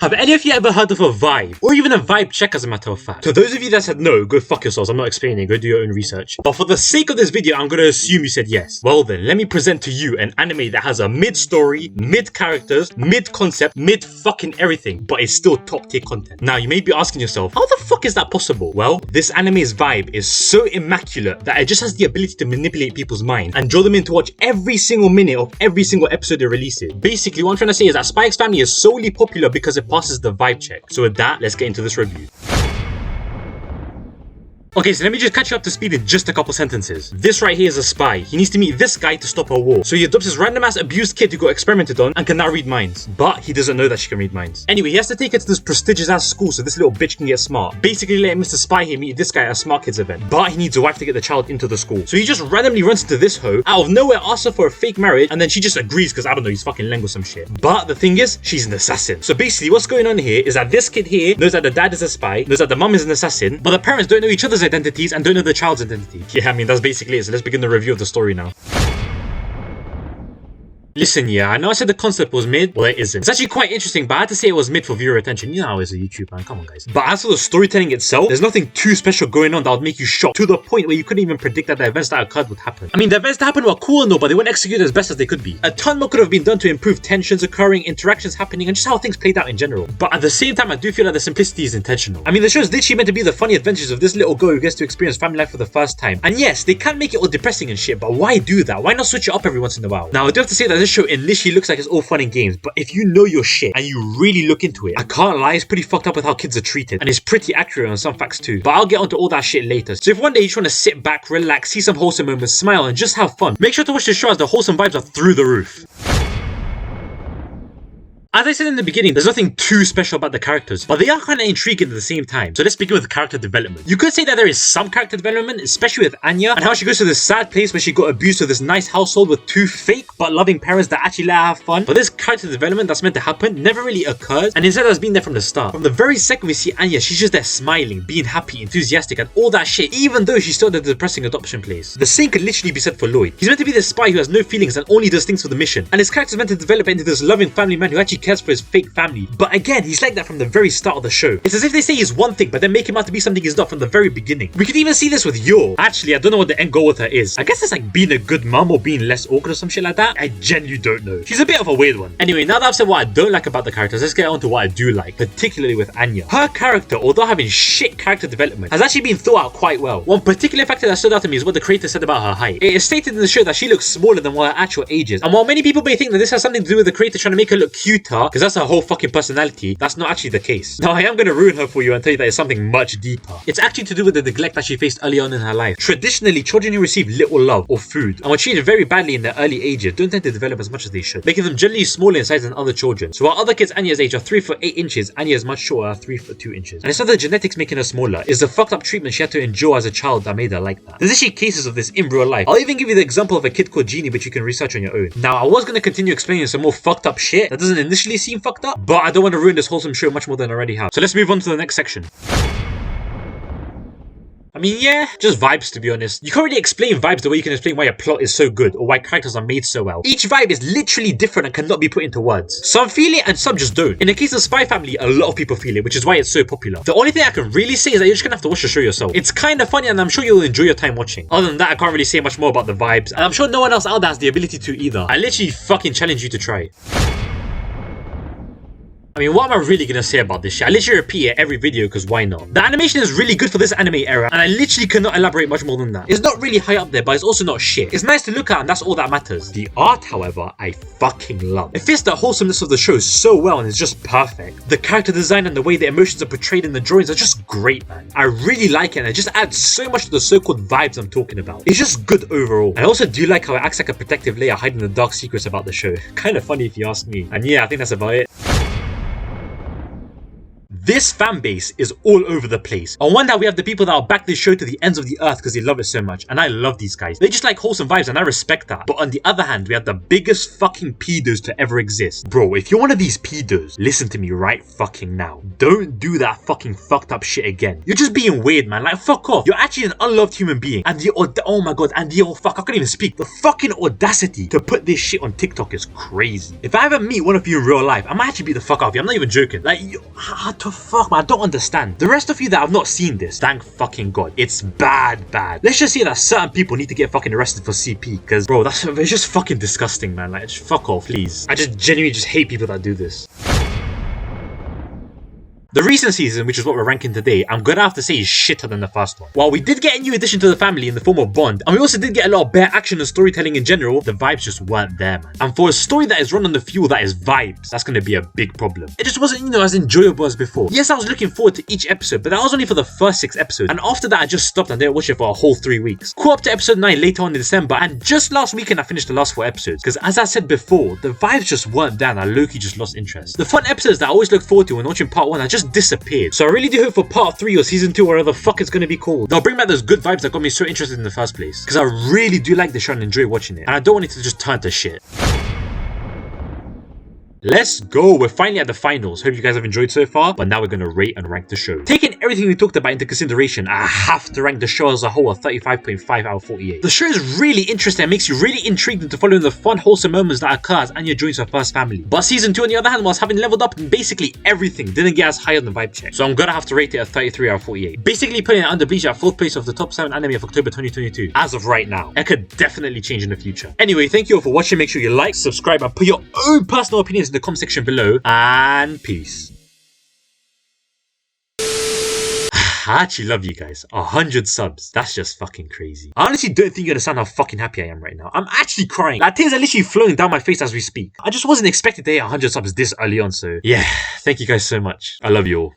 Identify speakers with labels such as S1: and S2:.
S1: Have any of you ever heard of a vibe? Or even a vibe check, as a matter of fact? To those of you that said no, go fuck yourselves, I'm not explaining, go do your own research. But for the sake of this video, I'm gonna assume you said yes. Well then, let me present to you an anime that has a mid-story, mid-characters, mid-concept, mid-fucking everything, but it's still top-tier content. Now, you may be asking yourself, how the fuck is that possible? Well, this anime's vibe is so immaculate that it just has the ability to manipulate people's minds and draw them in to watch every single minute of every single episode it releases. Basically, what I'm trying to say is that spyxfamily is solely popular because it passes the vibe check. So with that, let's get into this review. Okay, so let me just catch you up to speed in just a couple sentences. This right here is a spy. He needs to meet this guy to stop a war. So he adopts this random ass abused kid who got experimented on and can now read minds. But he doesn't know that she can read minds. Anyway, he has to take her to this prestigious ass school so this little bitch can get smart. Basically letting Mr. Spy here meet this guy at a smart kids event. But he needs a wife to get the child into the school. So he just randomly runs into this hoe, out of nowhere asks her for a fake marriage, and then she just agrees because I don't know, he's fucking Leng or some shit. But the thing is, she's an assassin. So basically what's going on here is that this kid here knows that the dad is a spy, knows that the mum is an assassin, but the parents don't know each other's identities and don't know the child's identity. Yeah, I mean, that's basically it. So let's begin the review of the story now. Listen, yeah, I know I said the concept was mid. Well, it isn't. It's actually quite interesting, but I had to say it was mid for viewer attention. You know how it is a YouTube, man. Come on, guys. But as for the storytelling itself, there's nothing too special going on that would make you shocked to the point where you couldn't even predict that the events that occurred would happen. I mean, the events that happened were cool and all, but they weren't executed as best as they could be. A ton more could have been done to improve tensions occurring, interactions happening, and just how things played out in general. But at the same time, I do feel like the simplicity is intentional. I mean, the show is literally meant to be the funny adventures of this little girl who gets to experience family life for the first time. And yes, they can make it all depressing and shit, but why do that? Why not switch it up every once in a while? Now, I do have to say that this show initially looks like it's all fun and games, but if you know your shit and you really look into it, I can't lie, it's pretty fucked up with how kids are treated, and it's pretty accurate on some facts too. But I'll get onto all that shit later. So if one day you just want to sit back, relax, see some wholesome moments, smile, and just have fun, make sure to watch the show as the wholesome vibes are through the roof. As I said in the beginning, there's nothing too special about the characters, but they are kind of intriguing at the same time. So let's begin with character development. You could say that there is some character development, especially with Anya, and how she goes to this sad place where she got abused to this nice household with two fake but loving parents that actually let her have fun. But this character development that's meant to happen never really occurs, and instead has been there from the start. From the very second we see Anya, she's just there smiling, being happy, enthusiastic, and all that shit, even though she's still at the depressing adoption place. The same could literally be said for Lloyd. He's meant to be this spy who has no feelings and only does things for the mission, and his character's meant to develop into this loving family man who actually cares for his fake family. But again, he's like that from the very start of the show. It's as if they say he's one thing, but then make him out to be something he's not from the very beginning. We could even see this with Yor. Actually, I don't know what the end goal with her is. I guess it's like being a good mum or being less awkward or some shit like that. I genuinely don't know. She's a bit of a weird one. Anyway, now that I've said what I don't like about the characters, let's get on to what I do like, particularly with Anya. Her character, although having shit character development, has actually been thought out quite well. One particular factor that stood out to me is what the creator said about her height. It is stated in the show that she looks smaller than what her actual age is. And while many people may think that this has something to do with the creator trying to make her look cuter, because that's her whole fucking personality, that's not actually the case. Now, I am going to ruin her for you and tell you that it's something much deeper. It's actually to do with the neglect that she faced early on in her life. Traditionally, children who receive little love or food and were treated very badly in their early ages don't tend to develop as much as they should, making them generally smaller in size than other children. So while other kids Anya's age are 3 foot 8 inches, Anya is much shorter, 3 foot 2 inches. And it's not the genetics making her smaller, it's the fucked up treatment she had to endure as a child that made her like that. There's actually cases of this in real life. I'll even give you the example of a kid called Jeannie, which you can research on your own. Now, I was going to continue explaining some more fucked up shit that doesn't initially seem fucked up, but I don't want to ruin this wholesome show much more than I already have. So let's move on to the next section. I mean, yeah, just vibes, to be honest. You can't really explain vibes the way you can explain why a plot is so good or why characters are made so well. Each vibe is literally different and cannot be put into words. Some feel it and some just don't. In the case of Spy Family, a lot of people feel it, which is why it's so popular. The only thing I can really say is that you're just gonna have to watch the show yourself. It's kind of funny and I'm sure you'll enjoy your time watching. Other than that, I can't really say much more about the vibes, and I'm sure no one else out there has the ability to either. I literally fucking challenge you to try. I mean, what am I really gonna say about this shit? I literally repeat it every video because why not? The animation is really good for this anime era, and I literally cannot elaborate much more than that. It's not really high up there, but it's also not shit. It's nice to look at and that's all that matters. The art, however, I fucking love. It fits the wholesomeness of the show so well and it's just perfect. The character design and the way the emotions are portrayed in the drawings are just great, man. I really like it and it just adds so much to the so-called vibes I'm talking about. It's just good overall. I also do like how it acts like a protective layer hiding the dark secrets about the show. Kind of funny if you ask me. And yeah, I think that's about it. This fan base is all over the place. On one hand, we have the people that will back this show to the ends of the earth because they love it so much, and I love these guys. They just like wholesome vibes, and I respect that. But on the other hand, we have the biggest fucking pedos to ever exist. Bro, if you're one of these pedos, listen to me right fucking now. Don't do that fucking fucked up shit again. You're just being weird, man. Like, fuck off. You're actually an unloved human being. And oh my god, and fuck, I can't even speak. The fucking audacity to put this shit on TikTok is crazy. If I ever meet one of you in real life, I might actually beat the fuck out of you. I'm not even joking. Like, what the fuck, man? I don't understand. The rest of you that have not seen this, thank fucking god. It's bad. Let's just say that certain people need to get fucking arrested for CP, because, bro, it's just fucking disgusting, man. Like, just fuck off, please. I just genuinely just hate people that do this. The recent season, which is what we're ranking today, I'm gonna have to say is shitter than the first one. While we did get a new addition to the family in the form of Bond, and we also did get a lot of bare action and storytelling in general, the vibes just weren't there, man. And for a story that is run on the fuel that is vibes, that's gonna be a big problem. It just wasn't, as enjoyable as before. Yes, I was looking forward to each episode, but that was only for the first 6 episodes, and after that I just stopped and didn't watch it for a whole 3 weeks. Caught up to episode 9 later on in December, and just last weekend I finished the last 4 episodes, because as I said before, the vibes just weren't there and I low-key just lost interest. The fun episodes that I always look forward to when watching part 1 had just disappeared. So I really do hope for part 3 or season 2 or whatever the fuck it's gonna be called, they'll bring back those good vibes that got me so interested in the first place. Because I really do like the show and enjoy watching it. And I don't want it to just turn to shit. Let's go, we're finally at the finals. Hope you guys have enjoyed so far, but now we're going to rate and rank the show. Taking everything we talked about into consideration, I have to rank the show as a whole a 35.5 out of 48. The show is really interesting and makes you really intrigued into following the fun, wholesome moments that occur as Anya joins her first family. But season 2 on the other hand, whilst having leveled up in basically everything, didn't get as high on the vibe check. So I'm going to have to rate it a 33 out of 48. Basically putting it under Bleach at 4th place of the top 7 anime of October 2022, as of right now. It could definitely change in the future. Anyway, thank you all for watching. Make sure you like, subscribe, and put your own personal opinions in the comment section below. And peace. I actually love you guys. 100 subs. That's just fucking crazy. I honestly don't think you understand how fucking happy I am right now. I'm actually crying. Like, tears are literally flowing down my face as we speak. I just wasn't expecting to hit 100 subs this early on, so yeah. Thank you guys so much. I love you all.